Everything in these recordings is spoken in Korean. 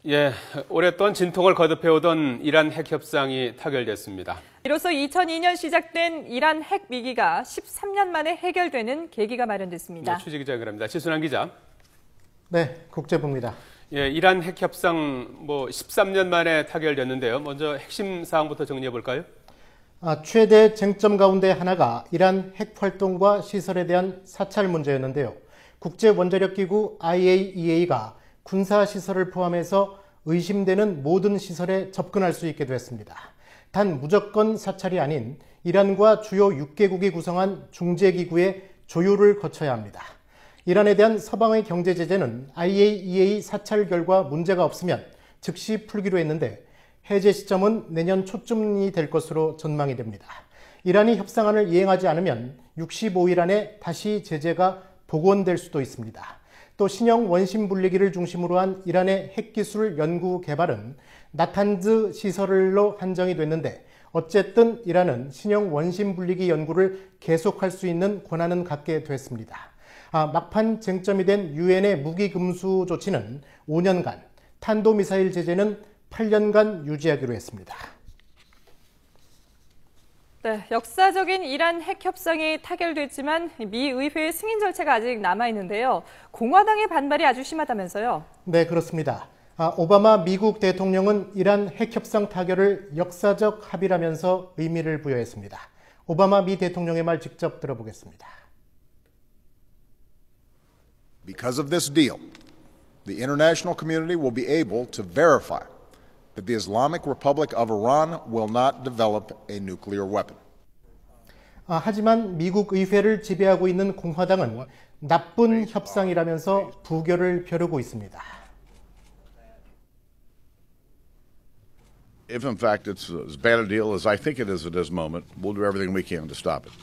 예, 오랫동안 진통을 거듭해오던 이란 핵 협상이 타결됐습니다. 이로써 2002년 시작된 이란 핵 위기가 13년 만에 해결되는 계기가 마련됐습니다. 네, 취재기자 연결합니다. 지순환 기자. 네, 국제부입니다. 예, 이란 핵 협상 13년 만에 타결됐는데요. 먼저 핵심 사항부터 정리해 볼까요? 최대 쟁점 가운데 하나가 이란 핵 활동과 시설에 대한 사찰 문제였는데요. 국제원자력기구 IAEA가 군사시설을 포함해서 의심되는 모든 시설에 접근할 수 있게 됐습니다. 단 무조건 사찰이 아닌 이란과 주요 6개국이 구성한 중재기구의 조율을 거쳐야 합니다. 이란에 대한 서방의 경제 제재는 IAEA 사찰 결과 문제가 없으면 즉시 풀기로 했는데 해제 시점은 내년 초쯤이 될 것으로 전망이 됩니다. 이란이 협상안을 이행하지 않으면 65일 안에 다시 제재가 복원될 수도 있습니다. 또 신형 원심 분리기를 중심으로 한 이란의 핵기술 연구 개발은 나탄즈 시설로 한정이 됐는데 어쨌든 이란은 신형 원심 분리기 연구를 계속할 수 있는 권한은 갖게 됐습니다. 막판 쟁점이 된 유엔의 무기 금수 조치는 5년간, 탄도미사일 제재는 8년간 유지하기로 했습니다. 네, 역사적인 이란 핵 협상이 타결됐지만 미 의회의 승인 절차가 아직 남아있는데요. 공화당의 반발이 아주 심하다면서요? 네, 그렇습니다. 오바마 미국 대통령은 이란 핵 협상 타결을 역사적 합의라면서 의미를 부여했습니다. 오바마 미 대통령의 말 직접 들어보겠습니다. Because of this deal, the international community will be able to verify that the Islamic Republic of Iran will not develop a nuclear weapon. 하지만 미국 의회를 지배하고 있는 공화당은 나쁜 협상이라면서 부결을 벼르고 있습니다. If in fact it's as bad a deal as I think it is at this moment, we'll do everything we can to stop it.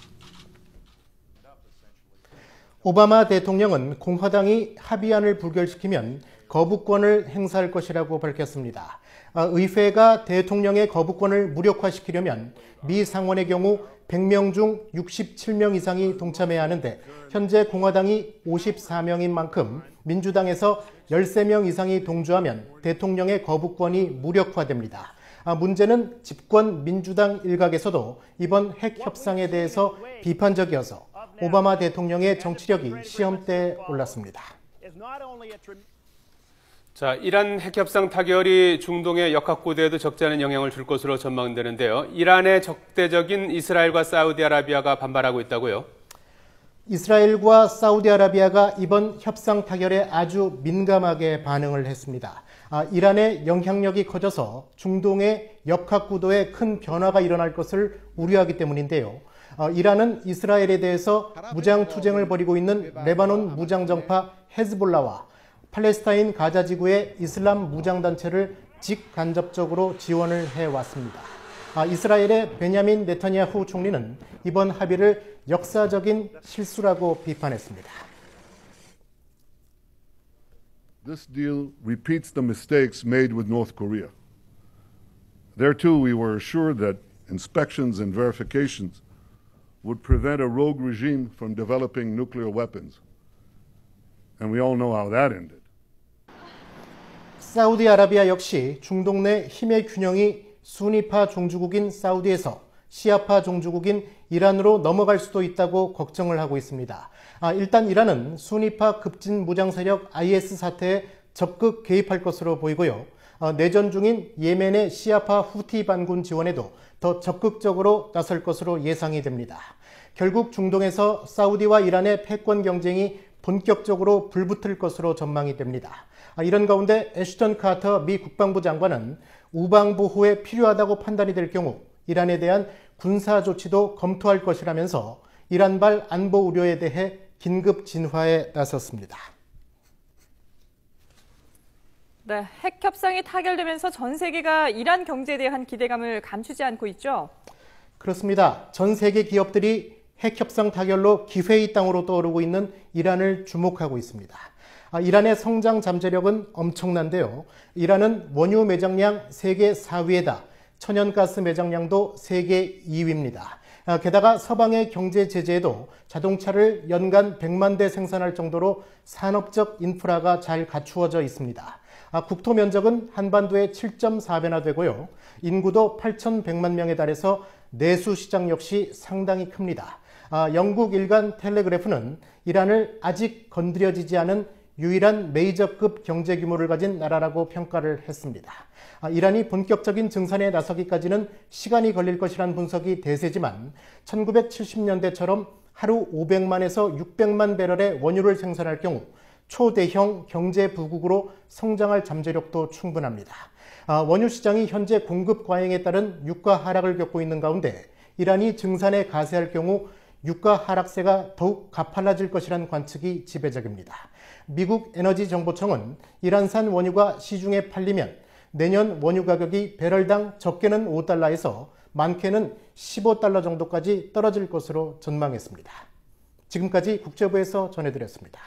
오바마 대통령은 공화당이 합의안을 부결시키면 거부권을 행사할 것이라고 밝혔습니다. 의회가 대통령의 거부권을 무력화시키려면 미 상원의 경우 100명 중 67명 이상이 동참해야 하는데 현재 공화당이 54명인 만큼 민주당에서 13명 이상이 동조하면 대통령의 거부권이 무력화됩니다. 문제는 집권 민주당 일각에서도 이번 핵 협상에 대해서 비판적이어서 오바마 대통령의 정치력이 시험대에 올랐습니다. 자, 이란 핵 협상 타결이 중동의 역학구도에도 적지 않은 영향을 줄 것으로 전망되는데요. 이란의 적대적인 이스라엘과 사우디아라비아가 반발하고 있다고요? 이스라엘과 사우디아라비아가 이번 협상 타결에 아주 민감하게 반응을 했습니다. 이란의 영향력이 커져서 중동의 역학구도에 큰 변화가 일어날 것을 우려하기 때문인데요. 이란은 이스라엘에 대해서 무장 투쟁을 벌이고 있는 레바논 무장정파 헤즈볼라와 팔레스타인 가자 지구의 이슬람 무장단체를 직간접적으로 지원을 해왔습니다. 이스라엘의 베냐민 네타냐후 총리는 이번 합의를 역사적인 실수라고 비판했습니다. This deal repeats the mistakes made with North Korea. There too we were assured that inspections and verifications would prevent a rogue regime from developing nuclear weapons. And we all know how that ended. 사우디아라비아 역시 중동 내 힘의 균형이 수니파 종주국인 사우디에서 시아파 종주국인 이란으로 넘어갈 수도 있다고 걱정을 하고 있습니다. 일단 이란은 수니파 급진 무장 세력 IS 사태에 적극 개입할 것으로 보이고요. 내전 중인 예멘의 시아파 후티 반군 지원에도 더 적극적으로 나설 것으로 예상이 됩니다. 결국 중동에서 사우디와 이란의 패권 경쟁이 본격적으로 불붙을 것으로 전망이 됩니다. 이런 가운데 애슈턴 카터 미 국방부 장관은 우방 보호에 필요하다고 판단이 될 경우 이란에 대한 군사 조치도 검토할 것이라면서 이란발 안보 우려에 대해 긴급 진화에 나섰습니다. 네, 핵 협상이 타결되면서 전 세계가 이란 경제에 대한 기대감을 감추지 않고 있죠? 그렇습니다. 전 세계 기업들이 핵 협상 타결로 기회의 땅으로 떠오르고 있는 이란을 주목하고 있습니다. 이란의 성장 잠재력은 엄청난데요. 이란은 원유 매장량 세계 4위에다 천연가스 매장량도 세계 2위입니다. 게다가 서방의 경제 제재에도 자동차를 연간 100만 대 생산할 정도로 산업적 인프라가 잘 갖추어져 있습니다. 국토 면적은 한반도의 7.4배나 되고요. 인구도 8,100만 명에 달해서 내수 시장 역시 상당히 큽니다. 영국 일간 텔레그래프는 이란을 아직 건드려지지 않은 유일한 메이저급 경제 규모를 가진 나라라고 평가를 했습니다. 이란이 본격적인 증산에 나서기까지는 시간이 걸릴 것이라는 분석이 대세지만 1970년대처럼 하루 500만에서 600만 배럴의 원유를 생산할 경우 초대형 경제 부국으로 성장할 잠재력도 충분합니다. 원유 시장이 현재 공급 과잉에 따른 유가 하락을 겪고 있는 가운데 이란이 증산에 가세할 경우 유가 하락세가 더욱 가팔라질 것이라는 관측이 지배적입니다. 미국 에너지정보청은 이란산 원유가 시중에 팔리면 내년 원유 가격이 배럴당 적게는 5달러에서 많게는 15달러 정도까지 떨어질 것으로 전망했습니다. 지금까지 국제부에서 전해드렸습니다.